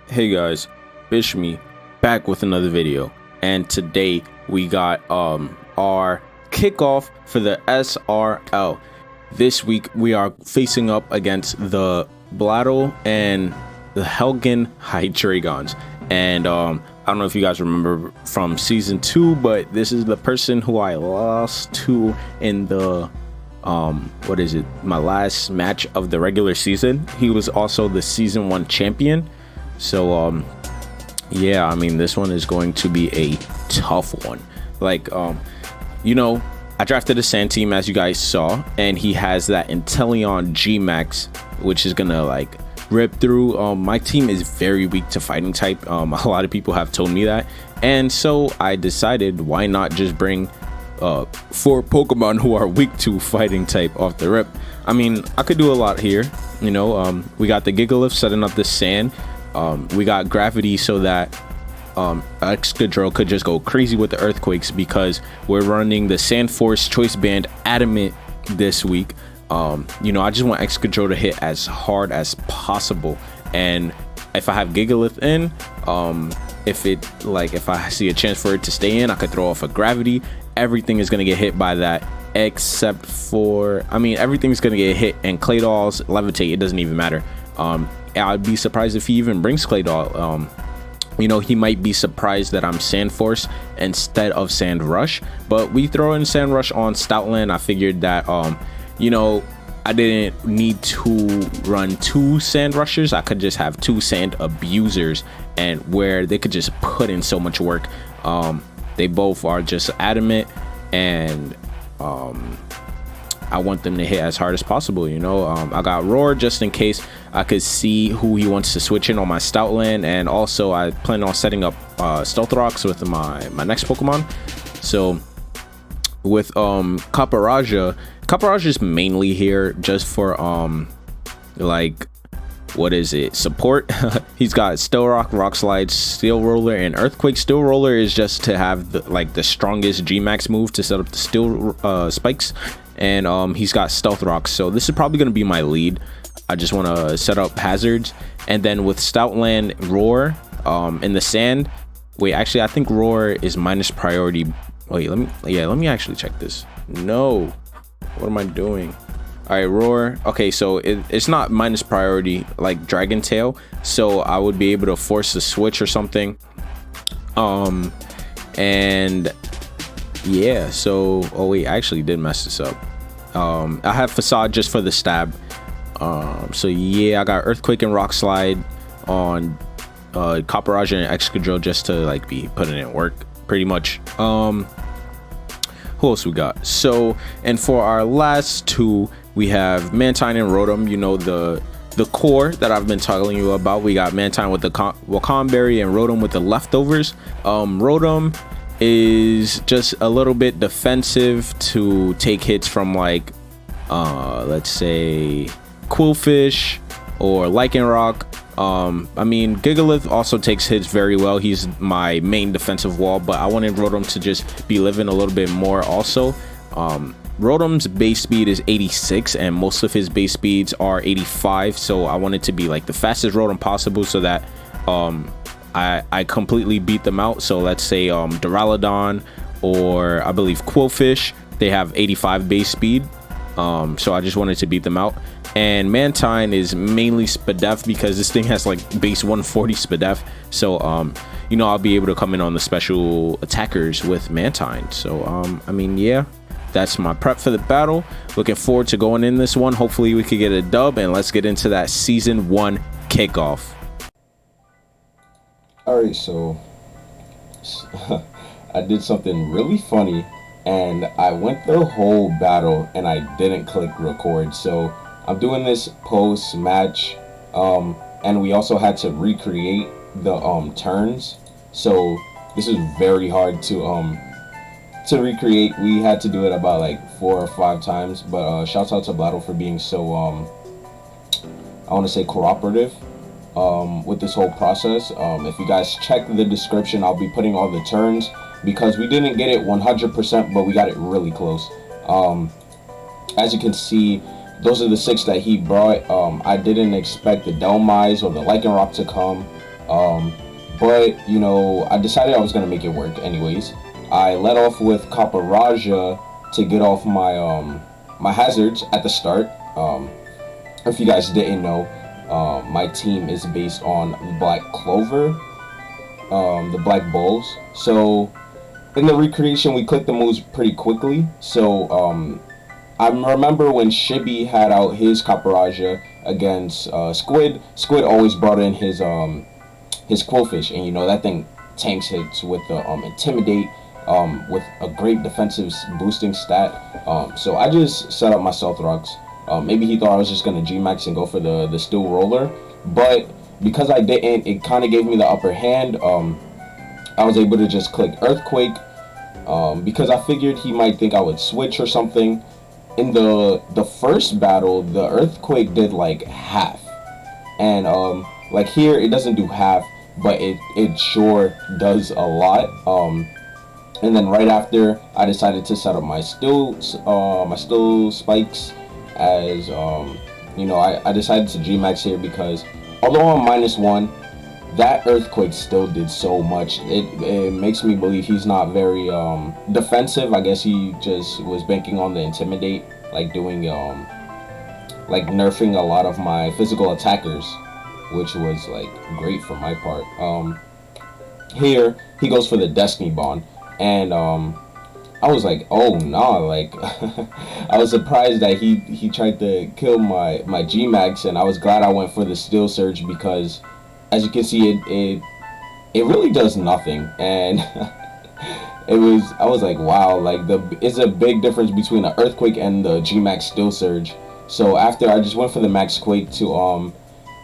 Hey guys, Fish me back with another video, and today we got our kickoff for the SRL. This week we are facing up against the Claydol and the Helgen Hydriegons, and I don't know if you guys remember from season 2, but this is the person who I lost to in the my last match of the regular season. He was also the season 1 champion. So yeah, I mean, this one is going to be a tough one. Like I drafted a sand team, as you guys saw, and he has that Inteleon G Max, which is gonna like rip through. My team is very weak to fighting type. A lot of people have told me that, and so I decided, why not just bring 4 Pokemon who are weak to fighting type off the rip. I mean, I could do a lot here. We got the Gigalith setting up the sand. We got gravity so that Excadrill could just go crazy with the earthquakes, because we're running the Sand Force Choice Band Adamant this week. I just want Excadrill to hit as hard as possible, and if I have Gigalith in, if I see a chance for it to stay in, I could throw off a gravity. Everything is gonna get hit by that, except for, everything's gonna get hit, and Claydol's levitate. It doesn't even matter. I'd be surprised if he even brings Claydol. He might be surprised that I'm Sand Force instead of Sand Rush, but we throw in Sand Rush on Stoutland. I figured that I didn't need to run 2 Sand Rushers. I could just have 2 Sand Abusers, and where they could just put in so much work. They both are just adamant, and I want them to hit as hard as possible. I got Roar just in case I could see who he wants to switch in on my Stoutland, and also I plan on setting up Stealth Rocks with my next Pokemon. So with Copperajah is mainly here just for support. He's got Steel Rock, Rock Slide, Steel Roller, and Earthquake. Steel Roller is just to have the strongest G-Max move to set up the Steel Spikes, and he's got Stealth Rocks. So this is probably going to be my lead. I just want to set up hazards, and then with Stoutland, Roar in the sand. Wait, actually, I think Roar is minus priority. Wait, let me actually check this. No, what am I doing? All right, Roar. Okay, so it's not minus priority like Dragon Tail, so I would be able to force a switch or something. And yeah, so I actually did mess this up. I have Facade just for the stab. So yeah, I got Earthquake and Rock Slide on Copperajah and Excadrill just to be putting in work pretty much. Who else we got? So, and for our last 2, we have Mantine and Rotom. The core that I've been telling you about. We got Mantine with the Wakanberry and Rotom with the leftovers. Rotom is just a little bit defensive to take hits from let's say Qwilfish or Lycanroc. Gigalith also takes hits very well. He's my main defensive wall, but I wanted Rotom to just be living a little bit more also. Rotom's base speed is 86, and most of his base speeds are 85, so I wanted to be the fastest Rotom possible, so that I completely beat them out. So let's say Duraludon, or I believe Qwilfish, they have 85 base speed. So I just wanted to beat them out. And Mantine is mainly Spadef, because this thing has base 140 Spadef. So I'll be able to come in on the special attackers with Mantine. So yeah, that's my prep for the battle. Looking forward to going in this one. Hopefully we could get a dub, and let's get into that season 1 kickoff. Alright, so I did something really funny, and I went the whole battle and I didn't click record. So I'm doing this post match, and we also had to recreate the turns. So this is very hard to recreate. We had to do it about 4 or 5 times, but shouts out to Claydol for being so I want to say cooperative with this whole process. If you guys check the description, I'll be putting all the turns, because we didn't get it 100%, but we got it really close. As you can see, those are the 6 that he brought. I didn't expect the Dhelmise or the Lycanroc to come. But you know, I decided I was gonna make it work anyways. I let off with Copperajah to get off my my hazards at the start. If you guys didn't know, my team is based on Black Clover, the Black Bulls. So in the recreation, we clicked the moves pretty quickly. So I remember when Shibby had out his Copperajah against Squid. Squid always brought in his Qwilfish, and you know that thing tanks hits with the Intimidate, with a great defensive boosting stat. So I just set up my Stealth Rocks. Maybe he thought I was just gonna G-Max and go for the Steel Roller, but because I didn't, it kind of gave me the upper hand. I was able to just click Earthquake, because I figured he might think I would switch or something. In the first battle, the Earthquake did like half, and like here it doesn't do half, but it sure does a lot. And then right after, I decided to set up my Steel Spikes as you know, I decided to G-Max here because although I'm -1, that Earthquake still did so much. It makes me believe he's not very defensive. I guess he just was banking on the Intimidate, like doing like nerfing a lot of my physical attackers, which was like great for my part. Here he goes for the Destiny Bond, and I was like, oh nah, like I was surprised that he tried to kill my G-Max, and I was glad I went for the Steelsurge because as you can see, it really does nothing. And I was like, wow, like it's a big difference between an Earthquake and the G-Max Steelsurge. So after, I just went for the Max Quake to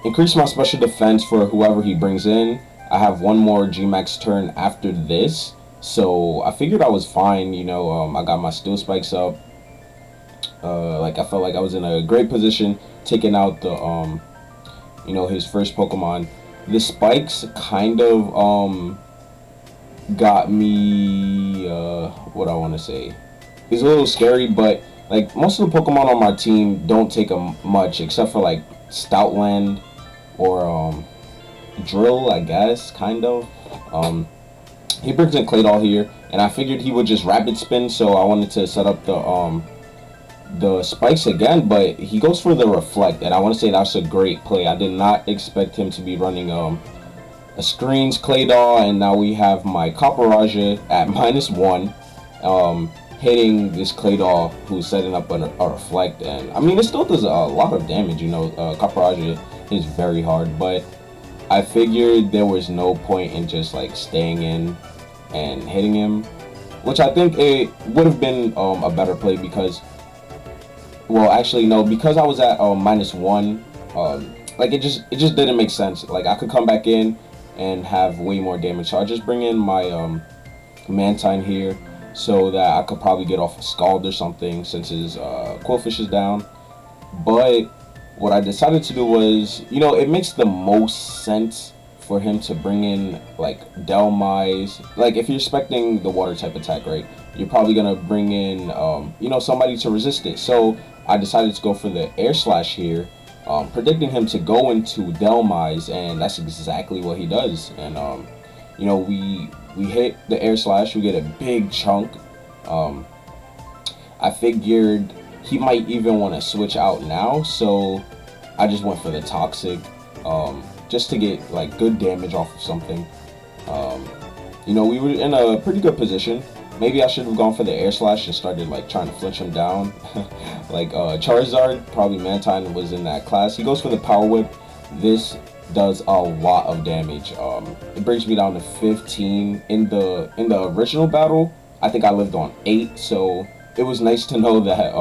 increase my special defense for whoever he brings in. I have one more G-Max turn after this, so I figured I was fine. You know, I got my Steel Spikes up. Like I felt like I was in a great position, taking out the you know, his first Pokemon. The Spikes kind of got me what I want to say. It's a little scary, but like most of the Pokemon on my team don't take them much, except for like Stoutland or Drill, I guess, kind of. He brings in Claydol here, and I figured he would just Rapid Spin, so I wanted to set up the Spikes again, but he goes for the Reflect, and I want to say that's a great play. I did not expect him to be running a Screens Claydol, and now we have my Copperajah at -1, hitting this Claydol who's setting up a Reflect, and I mean it still does a lot of damage. You know, Copperajah is very hard, but I figured there was no point in just like staying in and hitting him, which I think it would have been a better play because, well, actually no, because I was at -1, like it just didn't make sense. Like I could come back in and have way more damage, so I just bring in my Mantine here so that I could probably get off a Scald or something since his Qwilfish is down. But what I decided to do was, you know, it makes the most sense for him to bring in like Dhelmise. Like if you're expecting the water type attack, right, you're probably gonna bring in you know, somebody to resist it. So I decided to go for the Air Slash here, predicting him to go into Dhelmise, and that's exactly what he does. And you know, we hit the Air Slash, we get a big chunk. I figured he might even want to switch out now, so I just went for the Toxic, just to get like good damage off of something. You know, we were in a pretty good position. Maybe I should have gone for the Air Slash and started like trying to flinch him down. Like Charizard, probably Mantine was in that class. He goes for the Power Whip. This does a lot of damage. It brings me down to 15. In the original battle, I think I lived on 8, so it was nice to know that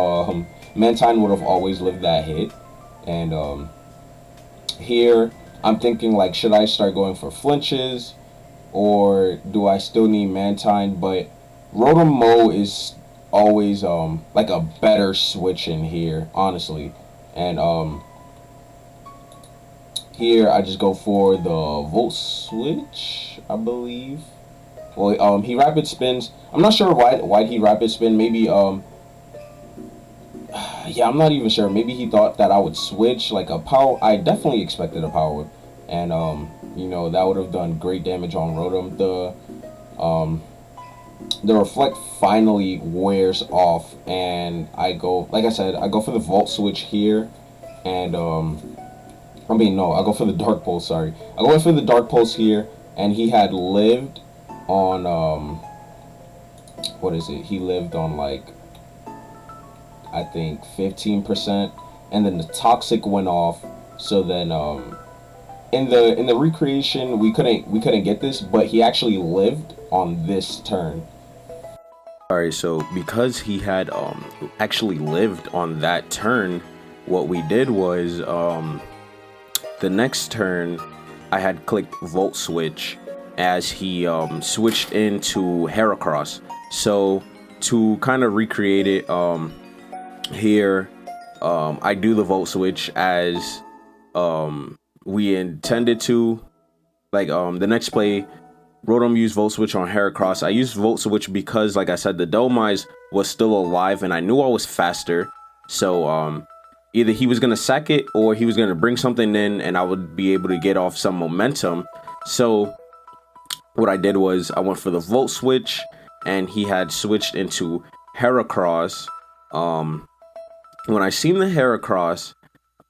Mantine would have always lived that hit. And here I'm thinking like, should I start going for flinches, or do I still need Mantine? But Rotom is always like a better switch in here, honestly. And here I just go for the Volt Switch, I believe. Well, he Rapid Spins. I'm not sure why he Rapid Spin. Maybe yeah, I'm not even sure. Maybe he thought that I would switch like a power. I definitely expected a Power Whip, and you know, that would have done great damage on Rotom. The reflect finally wears off, and I go, like I said, I go for the Volt Switch here, and I mean, no, I go for the Dark Pulse, sorry. I go for the Dark Pulse here, and he had lived on, what is it? He lived on, like, I think 15%, and then the Toxic went off, so then, in the recreation, we couldn't get this, but he actually lived on this turn. Alright, so because he had actually lived on that turn, what we did was the next turn I had clicked Volt Switch as he switched into Heracross. So to kind of recreate it here, I do the Volt Switch as we intended to. Like the next play, Rotom used Volt Switch on Heracross. I used Volt Switch because, like I said, the Dhelmise was still alive, and I knew I was faster. So either he was gonna sack it or he was gonna bring something in, and I would be able to get off some momentum. So what I did was I went for the Volt Switch, and he had switched into Heracross. When I seen the Heracross,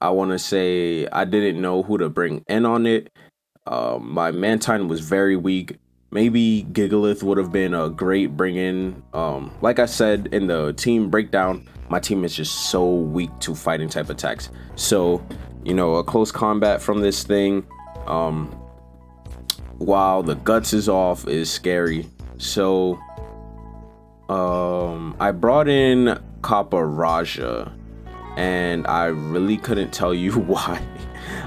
I want to say I didn't know who to bring in on it. My Mantine was very weak. Maybe Gigalith would have been a great bring in. Like I said in the team breakdown, my team is just so weak to fighting type attacks. So, you know, a close combat from this thing, while the guts is off, is scary. So, I brought in Copperajah, and I really couldn't tell you why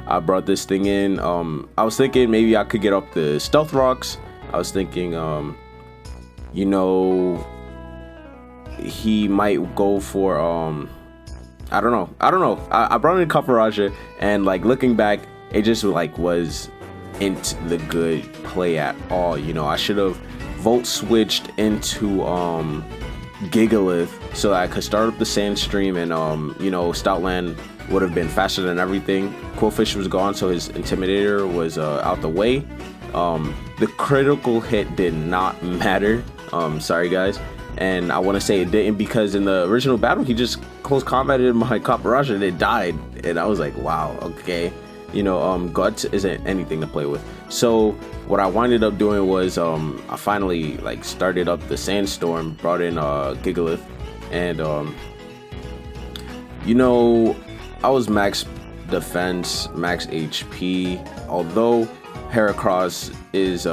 I brought this thing in. I was thinking maybe I could get up the Stealth Rocks. I was thinking, you know, he might go for, I don't know. I brought in Copperajah, and like looking back, it just like wasn't the good play at all. You know, I should have Volt switched into Gigalith so that I could start up the Sandstream, and you know, Stoutland would have been faster than everything. Qwilfish was gone, so his Intimidator was out the way. The critical hit did not matter. Sorry guys. And I want to say it didn't because in the original battle he just close combated my Copperajah and it died, and I was like, wow, okay, you know, guts isn't anything to play with. So what I winded up doing was I finally like started up the Sandstorm, brought in Gigalith, and you know, I was max defense, max HP. Although Heracross is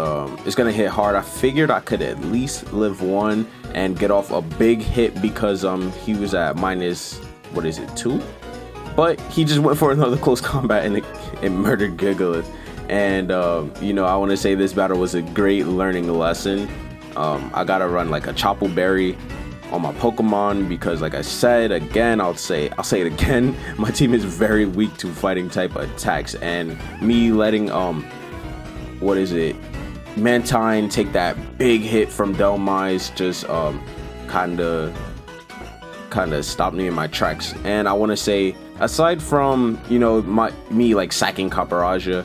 gonna hit hard, I figured I could at least live one and get off a big hit because he was at minus, what is it, 2? But he just went for another close combat and it murdered Gigalith. And you know, I want to say this battle was a great learning lesson. I gotta run like a Chople Berry on my Pokemon because, like I said again, I'll say it again, my team is very weak to fighting type attacks, and me letting what is it, Mantine take that big hit from Dhelmise just kind of stopped me in my tracks. And I want to say, aside from, you know, me like sacking Copperajah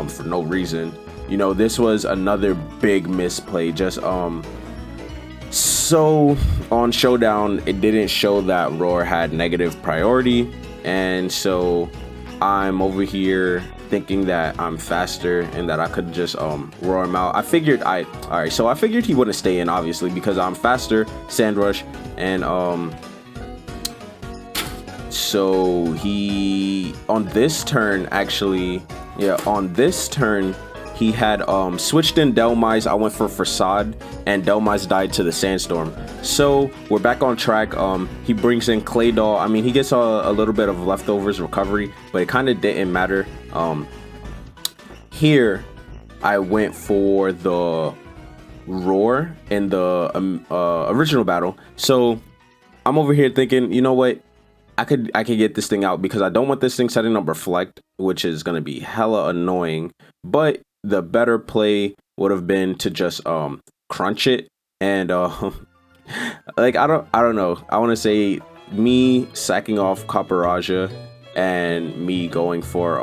for no reason, you know, this was another big misplay. Just so on Showdown, it didn't show that Roar had negative priority, and so I'm over here thinking that I'm faster and that I could just roar him out. I figured I figured he wouldn't stay in, obviously, because I'm faster, Sand Rush, and so he on this turn he had switched in Dhelmise. I went for Facade, and Dhelmise died to the Sandstorm. So we're back on track. He brings in Claydol. I mean, he gets a little bit of leftovers recovery, but it kind of didn't matter. Here I went for the Roar in the original battle. So I'm over here thinking, you know what, I could get this thing out because I don't want this thing setting up Reflect, which is gonna be hella annoying. But the better play would have been to just crunch it, and like I don't know. I want to say me sacking off Copperajah and me going for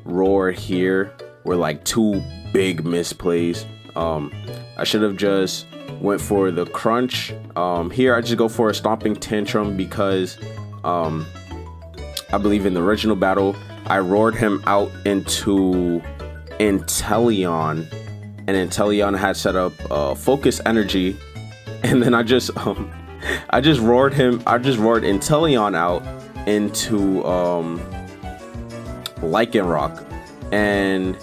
roar here were like two big misplays. I should have just went for the crunch. Here I just go for a stomping tantrum because I believe in the original battle I roared him out into Inteleon, and Inteleon had set up focus energy, and then I just roared Inteleon out into Lycanroc. And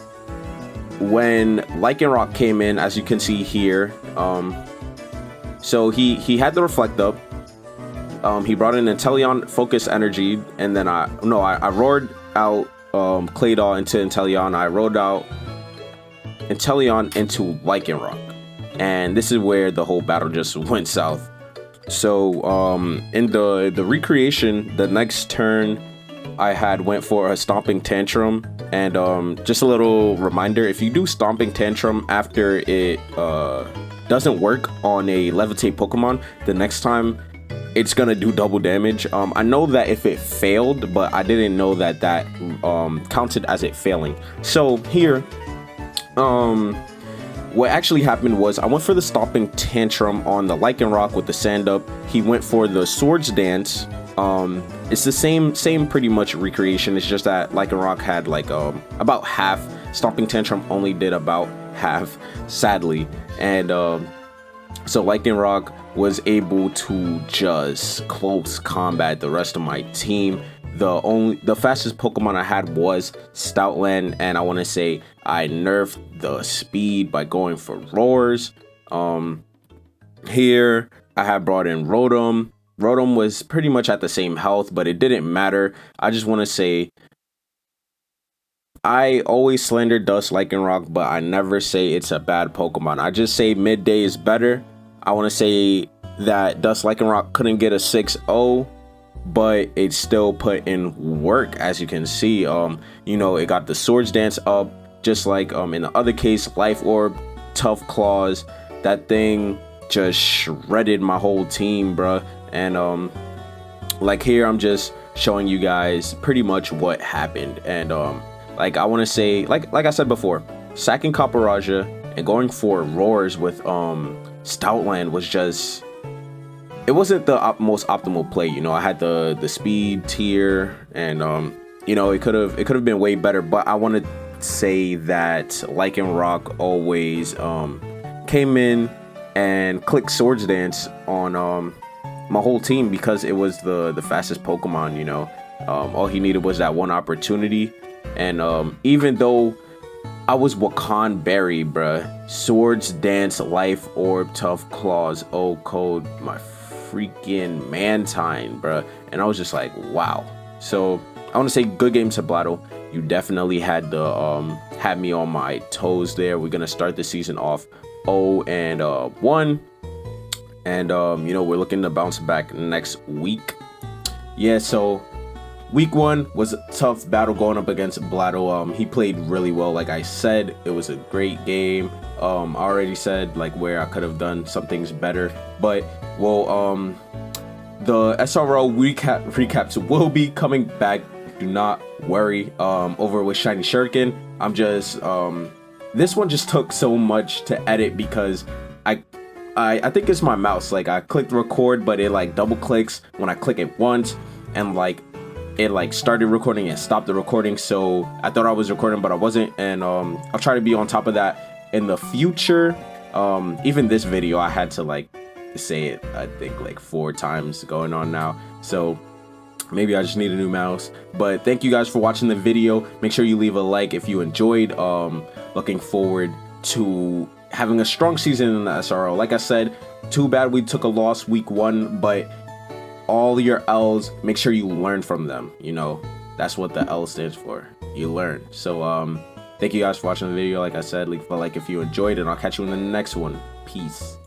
when Lycanroc came in, as you can see here, so he had the reflect up. He brought in Inteleon focus energy, and then I roared out Claydol into Inteleon. I rolled out Inteleon into Lycanroc, and this is where the whole battle just went south. So in the recreation, the next turn I went for a stomping tantrum, and just a little reminder, if you do stomping tantrum after it doesn't work on a levitate Pokemon, the next time it's gonna do double damage. I know that if it failed, but I didn't know that counted as it failing. So here, what actually happened was I went for the stomping tantrum on the Lycanroc with the sand up. He went for the swords dance. It's the same pretty much recreation. It's just that Lycanroc had like about half. Stomping tantrum only did about half, sadly. And so Lycanroc was able to just close combat the rest of my team. The fastest Pokemon I had was Stoutland, and I want to say I nerfed the speed by going for roars. Here I had brought in Rotom. Rotom was pretty much at the same health, but it didn't matter. I just want to say I always slander Dust Lycanroc, but I never say it's a bad Pokemon. I just say midday is better. I want to say that Dust Lycanroc couldn't get a 6-0, but it still put in work, as you can see. You know, it got the swords dance up, just like in the other case, Life Orb, Tough Claws. That thing just shredded my whole team, bruh. And like here, I'm just showing you guys pretty much what happened. And like I want to say, like I said before, sacking Copperajah and going for roars with Stoutland was just, it wasn't the most optimal play. You know, I had the speed tier, and you know, it could have been way better. But I want to say that Lycanroc always came in and clicked swords dance on my whole team because it was the fastest Pokemon. You know, all he needed was that one opportunity. And even though I was Wakan Berry, bruh, swords dance, Life Orb, Tough Claws, KO'd, my freaking Mantine, bruh. And I was just like, wow. So I want to say good game to Blatto. You definitely had me on my toes there. We're gonna start the season off 0-1, and you know, we're looking to bounce back next week. Yeah, so week 1 was a tough battle going up against Blatto. He played really well. Like I said, it was a great game. I already said like where I could have done some things better, but well, the SRL recaps will be coming back. Do not worry. Over with Shiny Shuriken, I'm just this one just took so much to edit because I think it's my mouse. Like I clicked record, but it like double clicks when I click it once, and like it like started recording and stopped the recording. So I thought I was recording, but I wasn't. And I'll try to be on top of that in the future. Even this video, I had to like say it, I think like 4 times going on now. So maybe I just need a new mouse. But thank you guys for watching the video. Make sure you leave a like if you enjoyed. Looking forward to having a strong season in the SRL. Like I said, too bad we took a loss week 1, but all your L's, make sure you learn from them. You know, that's what the L stands for. You learn. So thank you guys for watching the video. Like I said, leave a like if you enjoyed, and I'll catch you in the next one. Peace.